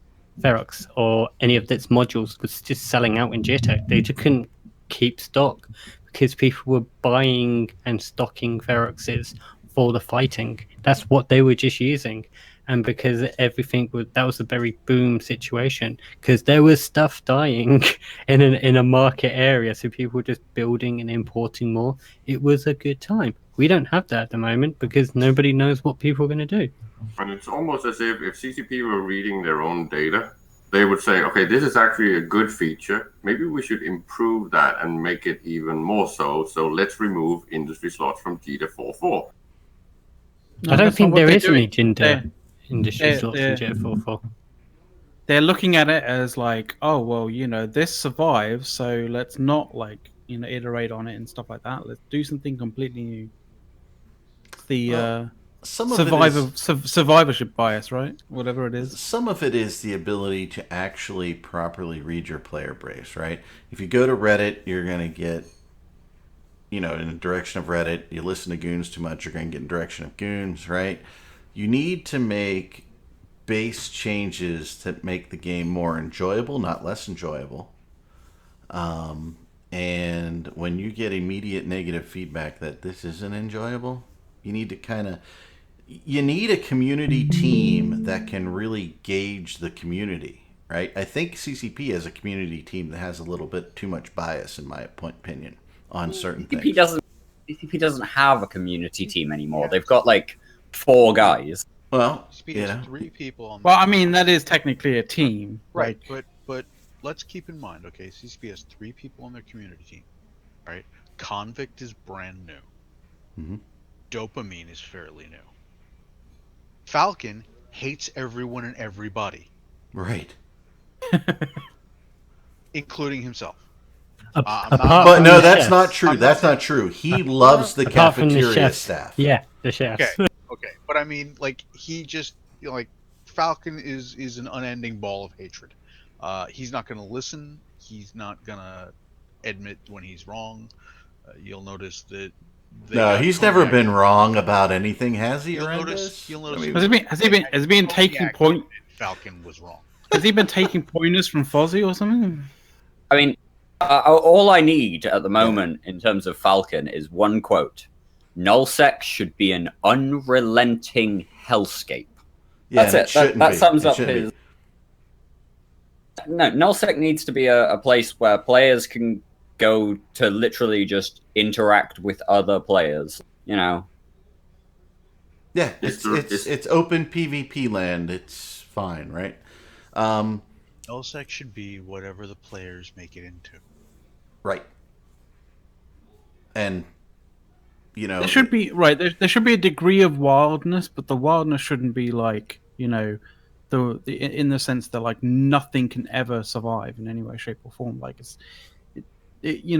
or any of its modules was just selling out in Jitter. They just couldn't keep stock because people were buying and stocking Feroxes for the fighting. That's what they were just using. And because that was a very boom situation, because there was stuff dying in a market area, so people were just building and importing more. It was a good time. We don't have that at the moment because nobody knows what people are going to do. And it's almost as if CCP were reading their own data, they would say, okay, this is actually a good feature. Maybe we should improve that and make it even more so. So let's remove industry slots from Jitter 4.4. I don't think there is any gender industry slots in Jitter 4.4. They're looking at it as like, oh, well, this survives, so let's not iterate on it and stuff like that. Let's do something completely new. The survivorship bias, right? Whatever it is. Some of it is the ability to actually properly read your player base, right? If you go to Reddit, you're going to get, in the direction of Reddit. You listen to Goons too much, you're going to get in the direction of Goons, right? You need to make base changes that make the game more enjoyable, not less enjoyable. And when you get immediate negative feedback that this isn't enjoyable, you need to you need a community team that can really gauge the community, right? I think CCP has a community team that has a little bit too much bias, in my opinion, on certain things. CCP doesn't have a community team anymore. They've got 4 guys. Well, has 3 people on. Well, I mean that is technically a team, right? But let's keep in mind, okay, CCP has 3 people on their community team, right? Convict is brand new. Mm-hmm. Dopamine is fairly new. Falcon hates everyone and everybody, right? Including himself. But no, that's not true. That's not true. He loves the cafeteria staff. Yeah, the chefs. Okay, but I mean, he just Falcon is an unending ball of hatred. He's not going to listen. He's not going to admit when he's wrong. You'll notice that. No, he's never been wrong about anything, has he? You'll notice. Has he been taking point? Falcon was wrong. Has he been taking pointers from Fozzie or something? I mean, all I need at the moment in terms of Falcon is one quote: "Nullsec should be an unrelenting hellscape." Yeah, that's it. That sums up his. No, Nullsec needs to be a place where players can go to literally just interact with other players. Yeah, it's open PvP land. It's fine, right? Nullsec should be whatever the players make it into. Right. And there should be There should be a degree of wildness, but the wildness shouldn't be in the sense that nothing can ever survive in any way, shape, or form. You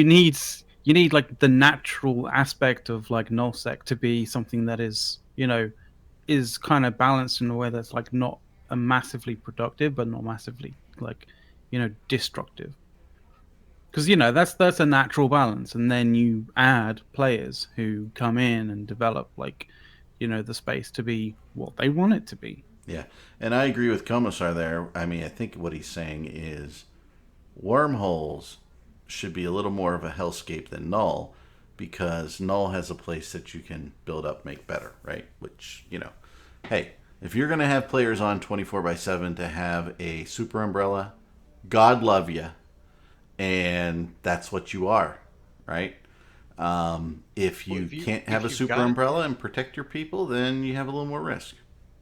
need the natural aspect of nullsec to be something that is is kind of balanced in a way that's not a massively productive but not massively destructive, because that's a natural balance. And then you add players who come in and develop the space to be what they want it to be. Yeah, and I agree with Commissar there. I mean, I think what he's saying is wormholes should be a little more of a hellscape than Null, because Null has a place that you can build up, make better, right? Which, hey, if you're going to have players on 24/7 to have a super umbrella, God love you, and that's what you are, right? If you can't have a super umbrella and protect your people, then you have a little more risk.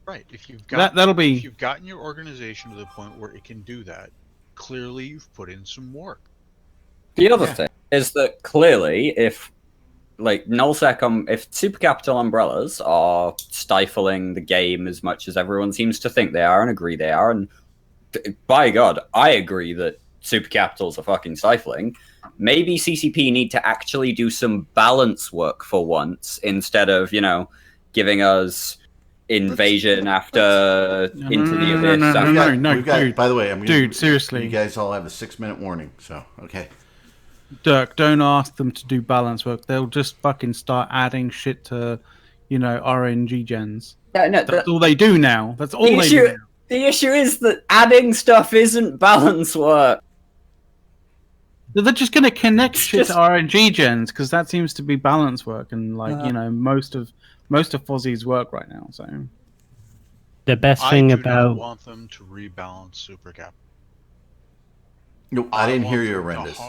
Right. If you've got that'll be. If you've gotten your organization to the point where it can do that, clearly you've put in some work. The other thing is that clearly, if nullsec if super capital umbrellas are stifling the game as much as everyone seems to think they are and agree they are, and by God, I agree that super capitals are fucking stifling. Maybe CCP need to actually do some balance work for once, instead of giving us invasion after into the abyss. No, dude. By the way, Dude, seriously. You guys all have a 6-minute warning, so okay. Dirk, don't ask them to do balance work. They'll just fucking start adding shit to, RNG gens. Yeah, no, That's all they do now. That's all they do now. The issue is that adding stuff isn't balance work. They're just going to connect shit to RNG gens, because that seems to be balance work, and most of Fozzie's work right now. So the best thing I about want them to rebalance super cap. No, I didn't hear you, Horrendous.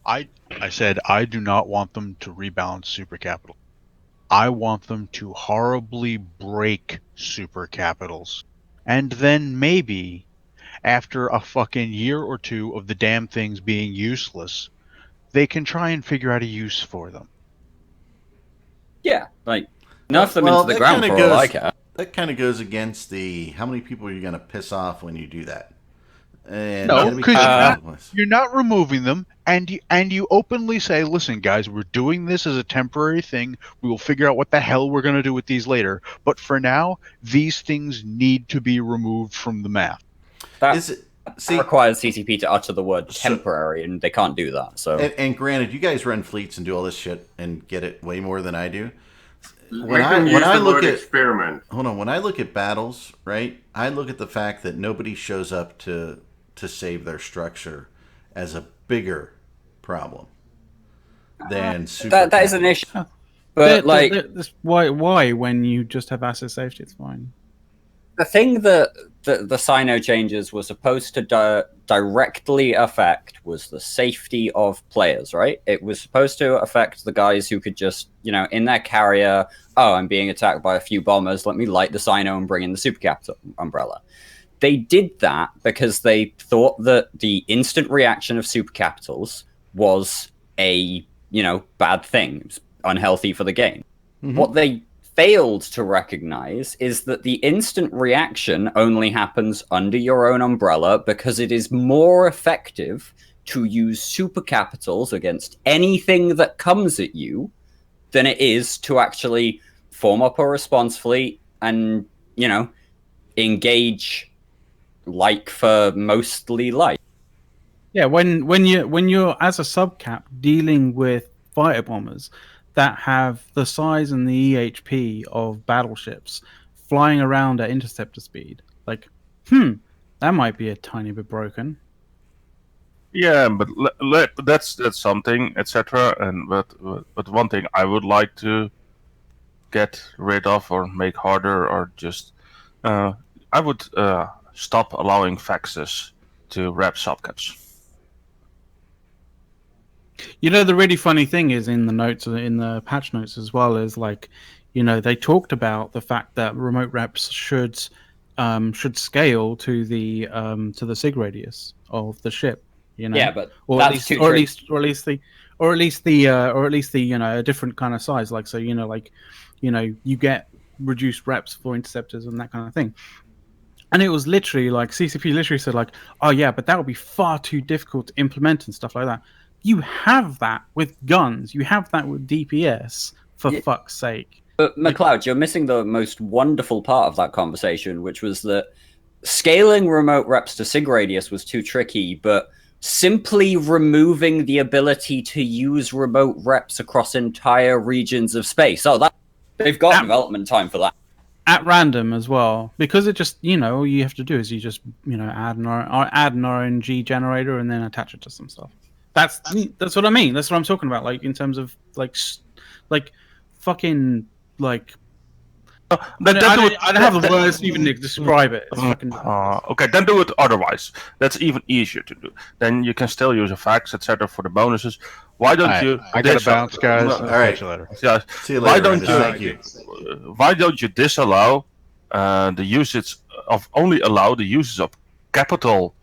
I said I do not want them to rebalance super capital. I want them to horribly break super capitals, and then maybe, after a fucking year or two of the damn things being useless, they can try and figure out a use for them. Yeah, nerf them into the ground for all I care. That kind of goes against the how many people are you going to piss off when you do that? And No, because you're not removing them, and you openly say, "Listen, guys, we're doing this as a temporary thing. We will figure out what the hell we're going to do with these later. But for now, these things need to be removed from the map." That requires CCP to utter the word temporary, and they can't do that. So, and granted, you guys run fleets and do all this shit and get it way more than I do. When I look at experiment, hold on. When I look at battles, right, I look at the fact that nobody shows up to save their structure as a bigger problem than super. That is an issue. But why when you just have asset safety, it's fine. The thing that the Sino changes were supposed to directly affect was the safety of players, right? It was supposed to affect the guys who could just, in their carrier, I'm being attacked by a few bombers, let me light the Sino and bring in the super capital umbrella. They did that because they thought that the instant reaction of super capitals was a, bad thing. It was unhealthy for the game. Mm-hmm. What they failed to recognize is that the instant reaction only happens under your own umbrella because it is more effective to use super capitals against anything that comes at you than it is to actually form up a response fleet and, engage for mostly light. Yeah, when you're as a subcap dealing with fighter bombers that have the size and the EHP of battleships flying around at interceptor speed, that might be a tiny bit broken. Yeah, but that's something, etc. But one thing I would like to get rid of or make harder, or just I would stop allowing faxes to wrap subcaps. The really funny thing is in the patch notes as well is they talked about the fact that remote reps should scale to the sig radius of the ship. Yeah, but or at least the a different kind of size. You get reduced reps for interceptors and that kind of thing. And it was literally CCP literally said oh yeah, but that would be far too difficult to implement and stuff like that. You have that with guns. You have that with DPS, for fuck's sake. But McLeod, you're missing the most wonderful part of that conversation, which was that scaling remote reps to sig radius was too tricky, but simply removing the ability to use remote reps across entire regions of space. They've got development time for that. at random as well, because it just all you have to do is you just add an RNG generator and then attach it to some stuff. That's what I mean. That's what I'm talking about. Like in terms of like fucking like. I don't have the words even to describe it. It's fucking... Okay, then do it otherwise. That's even easier to do. Then you can still use effects, etc. for the bonuses. Why don't you? I gotta bounce, guys. All right. Catch you later. Yeah. See you later. Why don't Thank you. Why don't you disallow the usage of only allow the usage of capital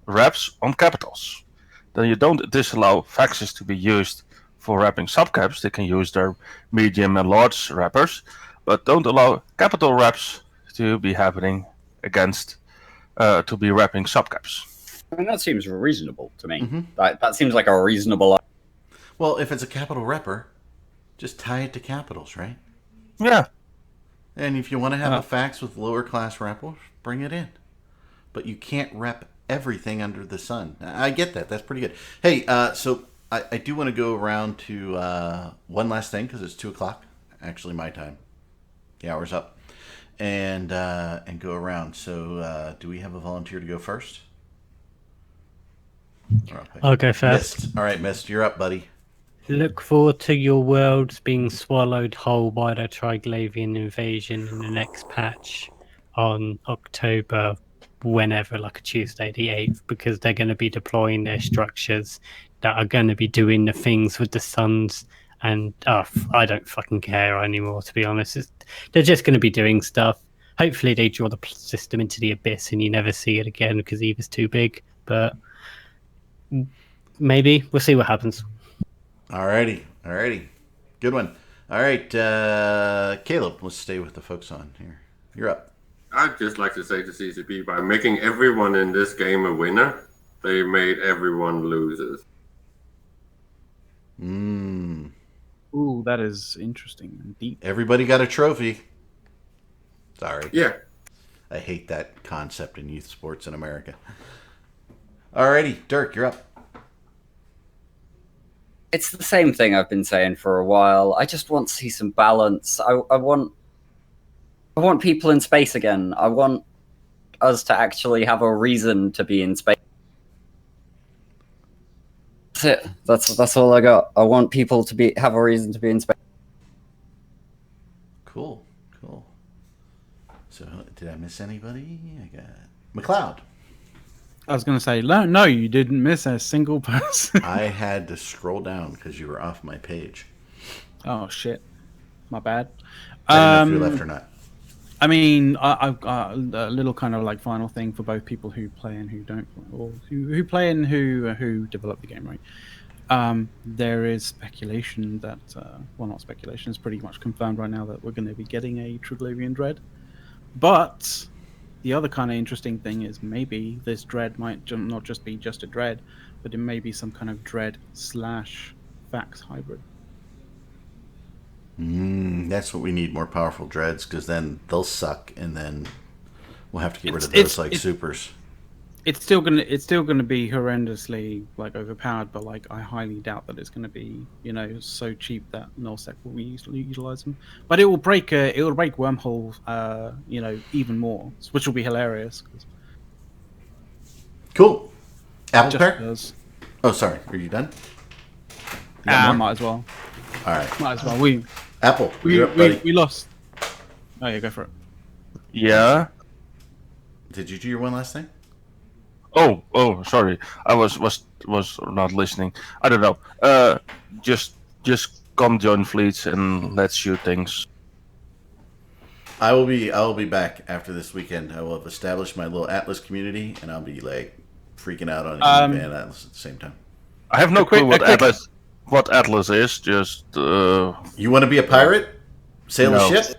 wraps on capitals? Then you don't disallow faxes to be used for wrapping subcaps. They can use their medium and large wrappers. But don't allow capital wraps to be happening against to be wrapping subcaps. I mean, that seems reasonable to me. Mm-hmm. That seems like a reasonable. Well, if it's a capital wrapper, just tie it to capitals, right? Yeah. And if you want to have a fax with lower class wrappers, bring it in. But you can't wrap everything under the sun. I get that. That's pretty good. Hey, so I do want to go around to one last thing because it's 2:00, actually my time. The hour's up, and go around. So, do we have a volunteer to go first? I'll go first. Mist. All right, Mist, you're up, buddy. Look forward to your worlds being swallowed whole by the Triglavian invasion in the next patch on October, whenever, like a Tuesday the 8th, because they're going to be deploying their structures that are going to be doing the things with the suns. And I don't fucking care anymore, to be honest. They're just going to be doing stuff. Hopefully they draw the system into the abyss and you never see it again because Eva's too big. But maybe. We'll see what happens. Alrighty. Good one. All right, Caleb, let's stay with the folks on here. You're up. I'd just like to say to CCP, by making everyone in this game a winner, they made everyone losers. Ooh, that is interesting and deep. Everybody got a trophy. Sorry. Yeah. I hate that concept in youth sports in America. Alrighty, Dirk, you're up. It's the same thing I've been saying for a while. I just want to see some balance. I want people in space again. I want us to actually have a reason to be in space. That's it. That's all I got. I want people to have a reason to be in space. Cool. So, did I miss anybody? I got McLeod. I was going to say, no, you didn't miss a single person. I had to scroll down because you were off my page. Oh, shit. My bad. I don't know if you left or not. I mean, I've got a little kind of like final thing for both people who play and who don't, or who play and who develop the game, right? There is speculation that, well, not speculation, it's pretty much confirmed right now that we're going to be getting a Triglavian Dread. But the other kind of interesting thing is maybe this Dread might not just be just a Dread, but it may be some kind of Dread / Fax hybrid. That's what we need, more powerful Dreads, because then they'll suck, and then we'll have to get rid of those like supers. It's still gonna be horrendously like overpowered, but like I highly doubt that it's gonna be so cheap that nullsec will utilize them. But it will break wormhole even more, which will be hilarious. Cool. Apple Pear? Does. Oh, sorry. Are you done? You got more? Might as well. All right. Might as well. Apple. We you're up, buddy. we lost. Oh yeah, go for it. Yeah. Did you do your one last thing? Oh, sorry. I was not listening. I don't know. Just come join fleets and let's shoot things. I will be back after this weekend. I will have established my little Atlas community, and I'll be like freaking out on Eve and Atlas at the same time. I have no clue what Atlas is. Just you want to be a pirate? Sail a ship?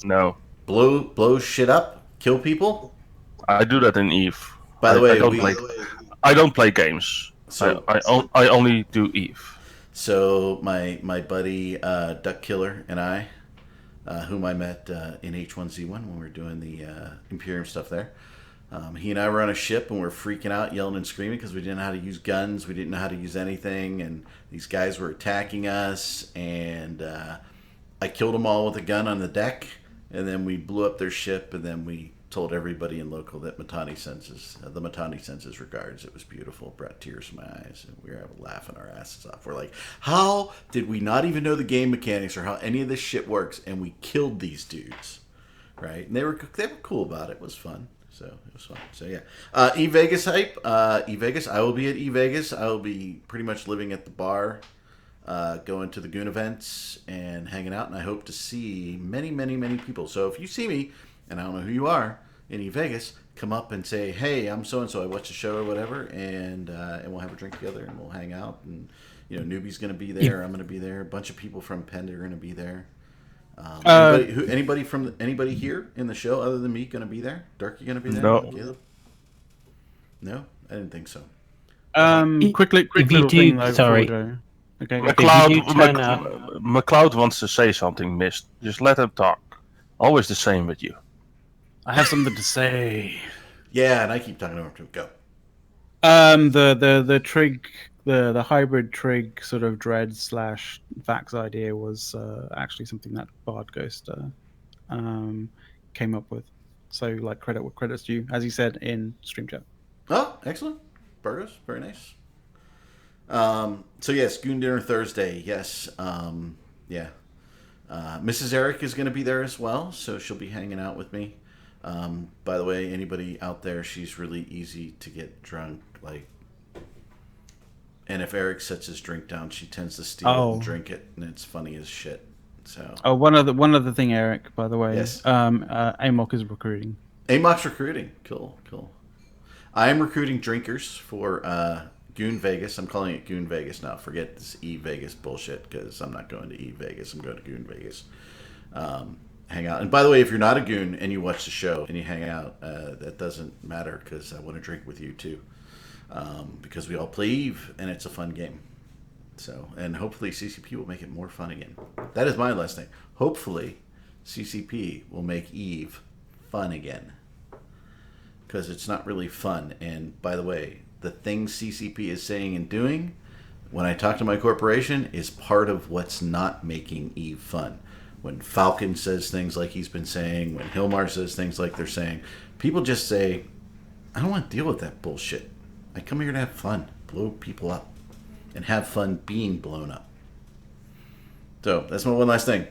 No. Blow shit up? Kill people? I do that in Eve. By the way, I don't play games. So I only do Eve. So my buddy Duck Killer and I, whom I met in H1Z1 when we were doing the Imperium stuff there, he and I were on a ship and we were freaking out, yelling and screaming because we didn't know how to use guns, we didn't know how to use anything, and these guys were attacking us, and I killed them all with a gun on the deck, and then we blew up their ship, and then we told everybody in local that Matani sends his regards. It was beautiful. It brought tears to my eyes, and we were laughing our asses off. We're like, how did we not even know the game mechanics or how any of this shit works, and we killed these dudes, right? And they were cool about it. It was fun. So it was fun. So yeah, eVegas hype. eVegas. I will be at eVegas. I will be pretty much living at the bar, going to the Goon events and hanging out. And I hope to see many, many, many people. So if you see me, and I don't know who you are in eVegas, come up and say, "Hey, I'm so and so. I watched the show or whatever," and we'll have a drink together and we'll hang out. And Newbie's going to be there. I'm going to be there. A bunch of people from Penda are going to be there. Anybody here in the show other than me going to be there? Dark, you going to be there? No. Caleb? No, I didn't think so. Quick if you little do- thing though. sorry. before we go. Okay. McLeod, you turn up- McLeod wants to say something, Mist. Just let him talk. Always the same with you. I have something to say. Yeah, and I keep talking over to him. Go. The trig, the hybrid trig sort of dread / Vax idea was actually something that Bard Ghost came up with. So like credit what credit's due, as he said in stream chat. Oh, excellent. Burgos, very nice. So yes, Goon Dinner Thursday. Yes. Yeah. Mrs. Eric is going to be there as well, so she'll be hanging out with me. By the way, anybody out there, she's really easy to get drunk. And if Eric sets his drink down, she tends to steal it and drink it, and it's funny as shit. So. Oh, one other thing, Eric. By the way, yes. Amok is recruiting. Amok's recruiting. Cool. I am recruiting drinkers for Goon Vegas. I'm calling it Goon Vegas now. Forget this eVegas bullshit because I'm not going to eVegas. I'm going to Goon Vegas. Hang out. And by the way, if you're not a goon and you watch the show and you hang out, that doesn't matter because I want to drink with you too. Because we all play Eve and it's a fun game. So, and hopefully CCP will make it more fun again. That is my last thing. Hopefully CCP will make Eve fun again. Because it's not really fun. And by the way, the things CCP is saying and doing when I talk to my corporation is part of what's not making Eve fun. When Falcon says things like he's been saying, when Hilmar says things like they're saying, people just say, I don't want to deal with that bullshit. I come here to have fun, blow people up, and have fun being blown up. So that's my one last thing.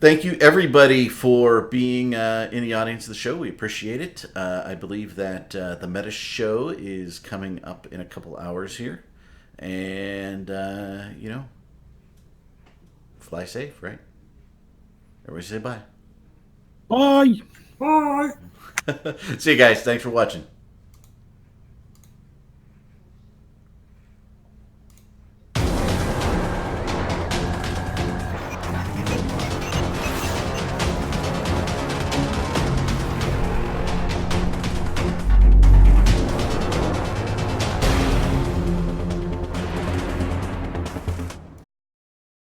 Thank you, everybody, for being in the audience of the show. We appreciate it. I believe that the Meta show is coming up in a couple hours here. And, fly safe, right? Everybody say bye. Bye. Bye. See you guys. Thanks for watching.